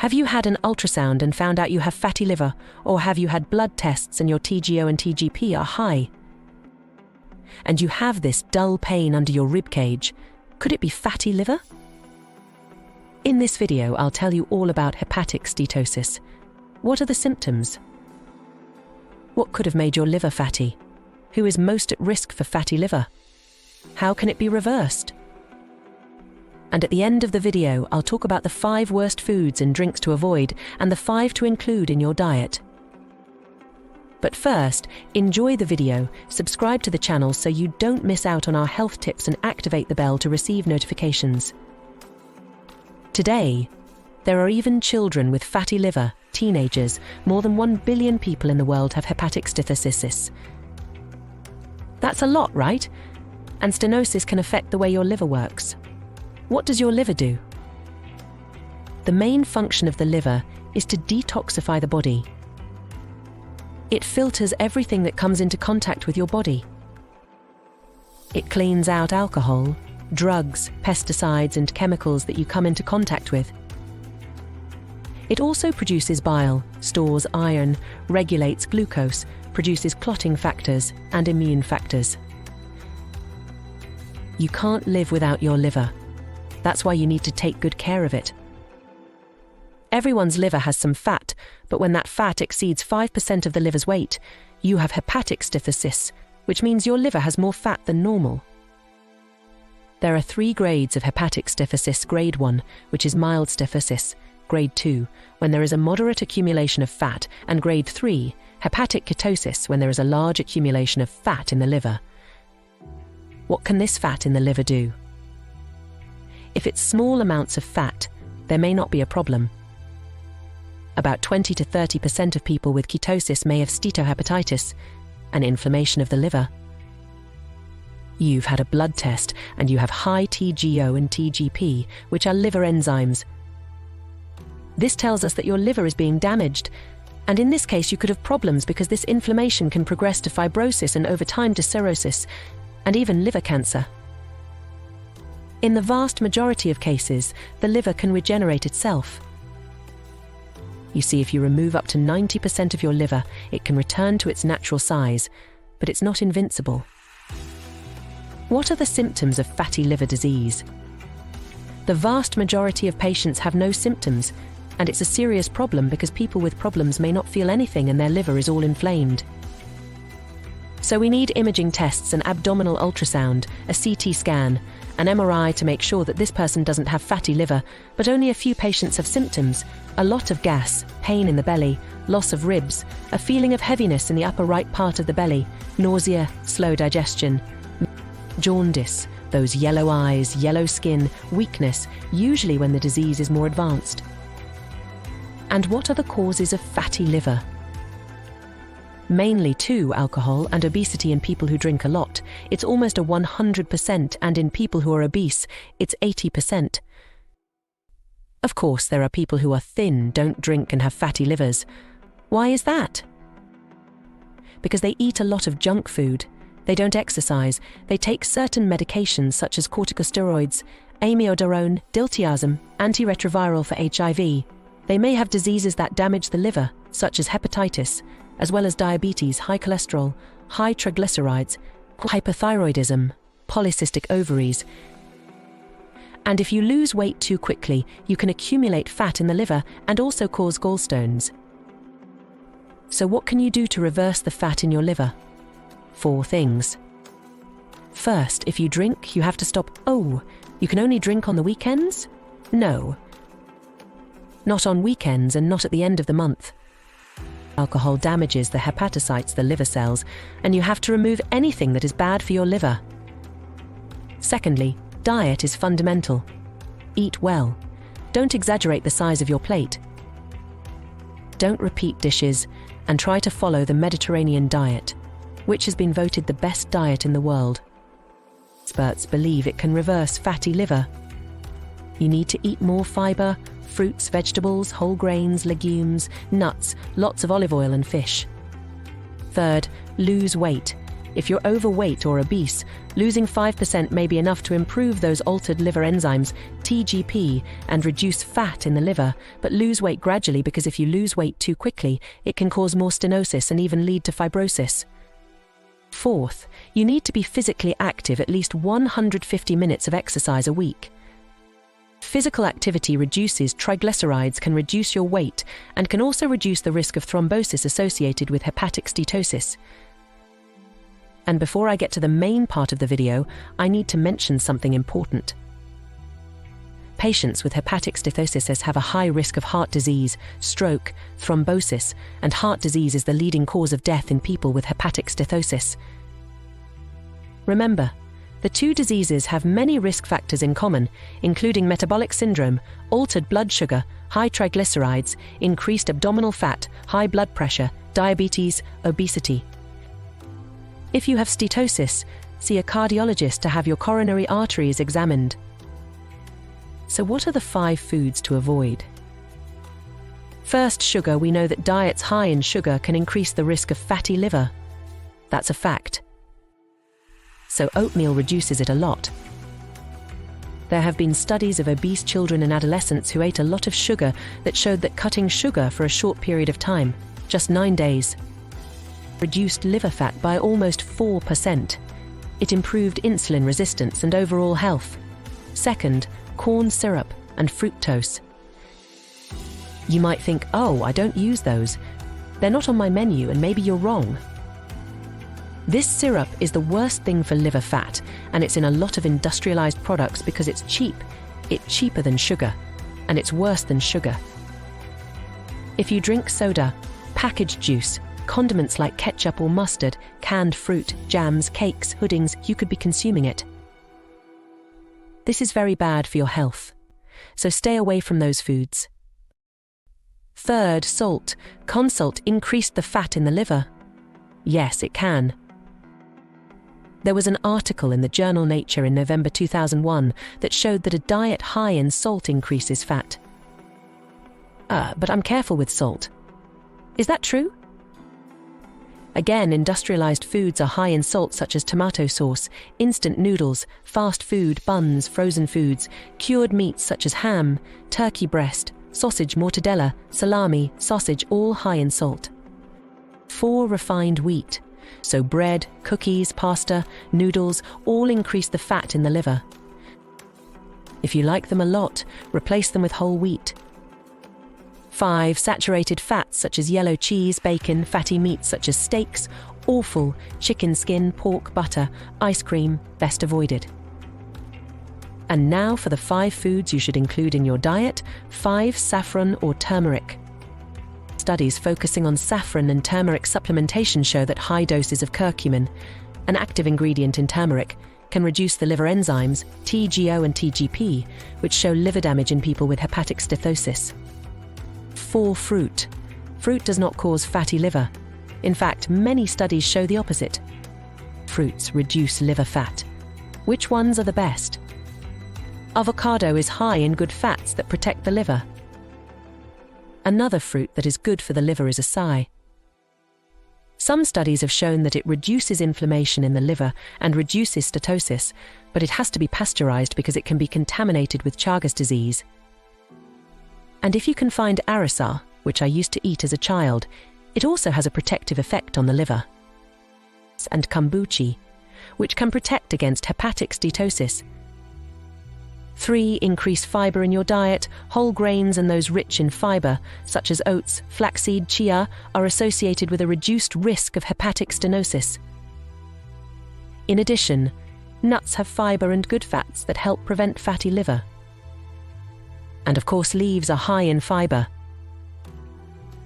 Have you had an ultrasound and found out you have fatty liver, or have you had blood tests and your TGO and TGP are high? And you have this dull pain under your rib cage. Could it be fatty liver? In this video, I'll tell you all about hepatic steatosis. What are the symptoms? What could have made your liver fatty? Who is most at risk for fatty liver? How can it be reversed? And at the end of the video, I'll talk about the 5 worst foods and drinks to avoid and the 5 to include in your diet. But first, enjoy the video, subscribe to the channel so you don't miss out on our health tips, and activate the bell to receive notifications. Today, there are even children with fatty liver, teenagers. More than 1 billion people in the world have hepatic steatosis. That's a lot, right? And stenosis can affect the way your liver works. What does your liver do? The main function of the liver is to detoxify the body. It filters everything that comes into contact with your body. It cleans out alcohol, drugs, pesticides, and chemicals that you come into contact with. It also produces bile, stores iron, regulates glucose, produces clotting factors and immune factors. You can't live without your liver. That's why you need to take good care of it. Everyone's liver has some fat, but when that fat exceeds 5% of the liver's weight, you have hepatic steatosis, which means your liver has more fat than normal. There are 3 grades of hepatic steatosis: grade 1, which is mild steatosis; grade 2, when there is a moderate accumulation of fat; and grade 3, hepatic ketosis, when there is a large accumulation of fat in the liver. What can this fat in the liver do? If it's small amounts of fat, there may not be a problem. About 20 to 30% of people with ketosis may have steatohepatitis, an inflammation of the liver. You've had a blood test and you have high TGO and TGP, which are liver enzymes. This tells us that your liver is being damaged, and in this case you could have problems because this inflammation can progress to fibrosis and over time to cirrhosis, and even liver cancer. In the vast majority of cases, the liver can regenerate itself. You see, if you remove up to 90% of your liver, it can return to its natural size, but it's not invincible. What are the symptoms of fatty liver disease? The vast majority of patients have no symptoms, and it's a serious problem because people with problems may not feel anything and their liver is all inflamed. So we need imaging tests, an abdominal ultrasound, a CT scan, an MRI to make sure that this person doesn't have fatty liver, but only a few patients have symptoms: a lot of gas, pain in the belly, loss of ribs, a feeling of heaviness in the upper right part of the belly, nausea, slow digestion, jaundice, those yellow eyes, yellow skin, weakness, usually when the disease is more advanced. And what are the causes of fatty liver? Mainly 2: alcohol and obesity. In people who drink a lot, it's almost a 100%, and in people who are obese, it's 80%. Of course, there are people who are thin, don't drink, and have fatty livers. Why is that? Because they eat a lot of junk food, they don't exercise, they take certain medications such as corticosteroids, amiodarone, diltiazem, antiretroviral for HIV. They may have diseases that damage the liver, such as hepatitis, as well as diabetes, high cholesterol, high triglycerides, hypothyroidism, polycystic ovaries. And if you lose weight too quickly, you can accumulate fat in the liver and also cause gallstones. So what can you do to reverse the fat in your liver? 4 things. First, if you drink, you have to stop. Oh, you can only drink on the weekends? No. Not on weekends and not at the end of the month. Alcohol damages the hepatocytes, the liver cells, and you have to remove anything that is bad for your liver. Secondly, diet is fundamental. Eat well. Don't exaggerate the size of your plate. Don't repeat dishes, and try to follow the Mediterranean diet, which has been voted the best diet in the world. Experts believe it can reverse fatty liver. You need to eat more fiber, fruits, vegetables, whole grains, legumes, nuts, lots of olive oil and fish. Third, lose weight. If you're overweight or obese, losing 5% may be enough to improve those altered liver enzymes, TGP, and reduce fat in the liver, but lose weight gradually, because if you lose weight too quickly, it can cause more stenosis and even lead to fibrosis. Fourth, you need to be physically active, at least 150 minutes of exercise a week. Physical activity reduces triglycerides, can reduce your weight, and can also reduce the risk of thrombosis associated with hepatic steatosis. And before I get to the main part of the video, I need to mention something important. Patients with hepatic steatosis have a high risk of heart disease, stroke, thrombosis, and heart disease is the leading cause of death in people with hepatic steatosis. Remember, the two diseases have many risk factors in common, including metabolic syndrome, altered blood sugar, high triglycerides, increased abdominal fat, high blood pressure, diabetes, obesity. If you have steatosis, see a cardiologist to have your coronary arteries examined. So what are the 5 foods to avoid? First, sugar. We know that diets high in sugar can increase the risk of fatty liver. That's a fact. So oatmeal reduces it a lot. There have been studies of obese children and adolescents who ate a lot of sugar that showed that cutting sugar for a short period of time, just 9 days, reduced liver fat by almost 4%. It improved insulin resistance and overall health. Second, corn syrup and fructose. You might think, oh, I don't use those. They're not on my menu, and maybe you're wrong. This syrup is the worst thing for liver fat, and it's in a lot of industrialized products because it's cheap. It's cheaper than sugar, and it's worse than sugar. If you drink soda, packaged juice, condiments like ketchup or mustard, canned fruit, jams, cakes, puddings, you could be consuming it. This is very bad for your health, so stay away from those foods. Third, salt. Can salt increase the fat in the liver? Yes, it can. There was an article in the journal Nature in November 2001 that showed that a diet high in salt increases fat. But I'm careful with salt. Is that true? Again, industrialized foods are high in salt, such as tomato sauce, instant noodles, fast food, buns, frozen foods, cured meats such as ham, turkey breast, sausage, mortadella, salami, sausage, all high in salt. 4, refined wheat. So bread, cookies, pasta, noodles, all increase the fat in the liver. If you like them a lot, replace them with whole wheat. 5, saturated fats such as yellow cheese, bacon, fatty meats such as steaks, awful, chicken skin, pork, butter, ice cream, best avoided. And now for the 5 foods you should include in your diet. 5, saffron or turmeric. Studies focusing on saffron and turmeric supplementation show that high doses of curcumin, an active ingredient in turmeric, can reduce the liver enzymes, TGO and TGP, which show liver damage in people with hepatic steatosis. 4, fruit. Fruit does not cause fatty liver. In fact, many studies show the opposite. Fruits reduce liver fat. Which ones are the best? Avocado is high in good fats that protect the liver. Another fruit that is good for the liver is acai. Some studies have shown that it reduces inflammation in the liver and reduces steatosis, but it has to be pasteurized because it can be contaminated with Chagas disease. And if you can find arasa, which I used to eat as a child, it also has a protective effect on the liver. And kombucha, which can protect against hepatic steatosis. 3, increase fiber in your diet. Whole grains and those rich in fiber, such as oats, flaxseed, chia, are associated with a reduced risk of hepatic stenosis. In addition, nuts have fiber and good fats that help prevent fatty liver. And of course, leaves are high in fiber.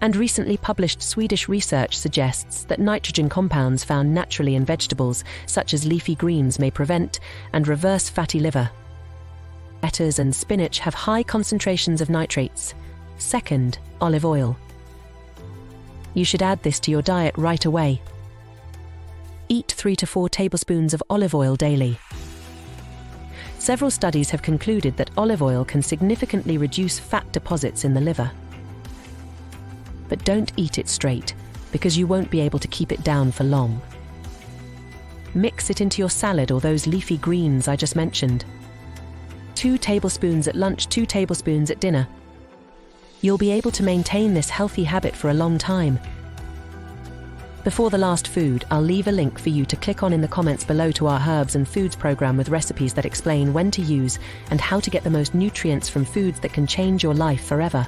And recently published Swedish research suggests that nitrogen compounds found naturally in vegetables, such as leafy greens, may prevent and reverse fatty liver. Lettuce and spinach have high concentrations of nitrates. Second, olive oil. You should add this to your diet right away. Eat 3 to 4 tablespoons of olive oil daily. Several studies have concluded that olive oil can significantly reduce fat deposits in the liver. But don't eat it straight, because you won't be able to keep it down for long. Mix it into your salad or those leafy greens I just mentioned. 2 tablespoons at lunch, 2 tablespoons at dinner. You'll be able to maintain this healthy habit for a long time. Before the last food, I'll leave a link for you to click on in the comments below to our herbs and foods program with recipes that explain when to use and how to get the most nutrients from foods that can change your life forever.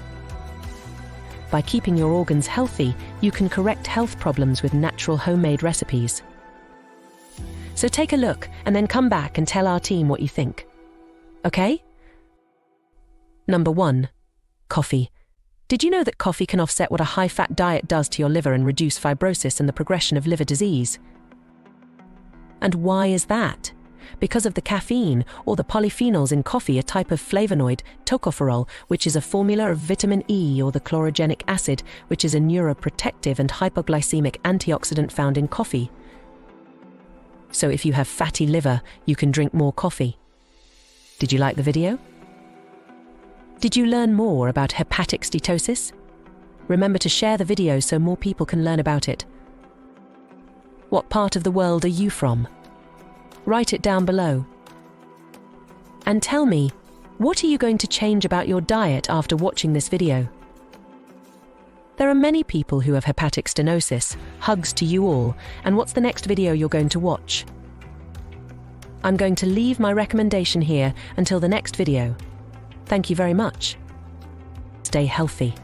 By keeping your organs healthy, you can correct health problems with natural homemade recipes. So take a look and then come back and tell our team what you think. Okay? Number 1. Coffee. Did you know that coffee can offset what a high-fat diet does to your liver and reduce fibrosis and the progression of liver disease? And why is that? Because of the caffeine or the polyphenols in coffee, a type of flavonoid, tocopherol, which is a formula of vitamin E, or the chlorogenic acid, which is a neuroprotective and hypoglycemic antioxidant found in coffee. So if you have fatty liver, you can drink more coffee. Did you like the video? Did you learn more about hepatic steatosis? Remember to share the video so more people can learn about it. What part of the world are you from? Write it down below. And tell me, what are you going to change about your diet after watching this video? There are many people who have hepatic stenosis. Hugs to you all. And what's the next video you're going to watch? I'm going to leave my recommendation here until the next video. Thank you very much. Stay healthy.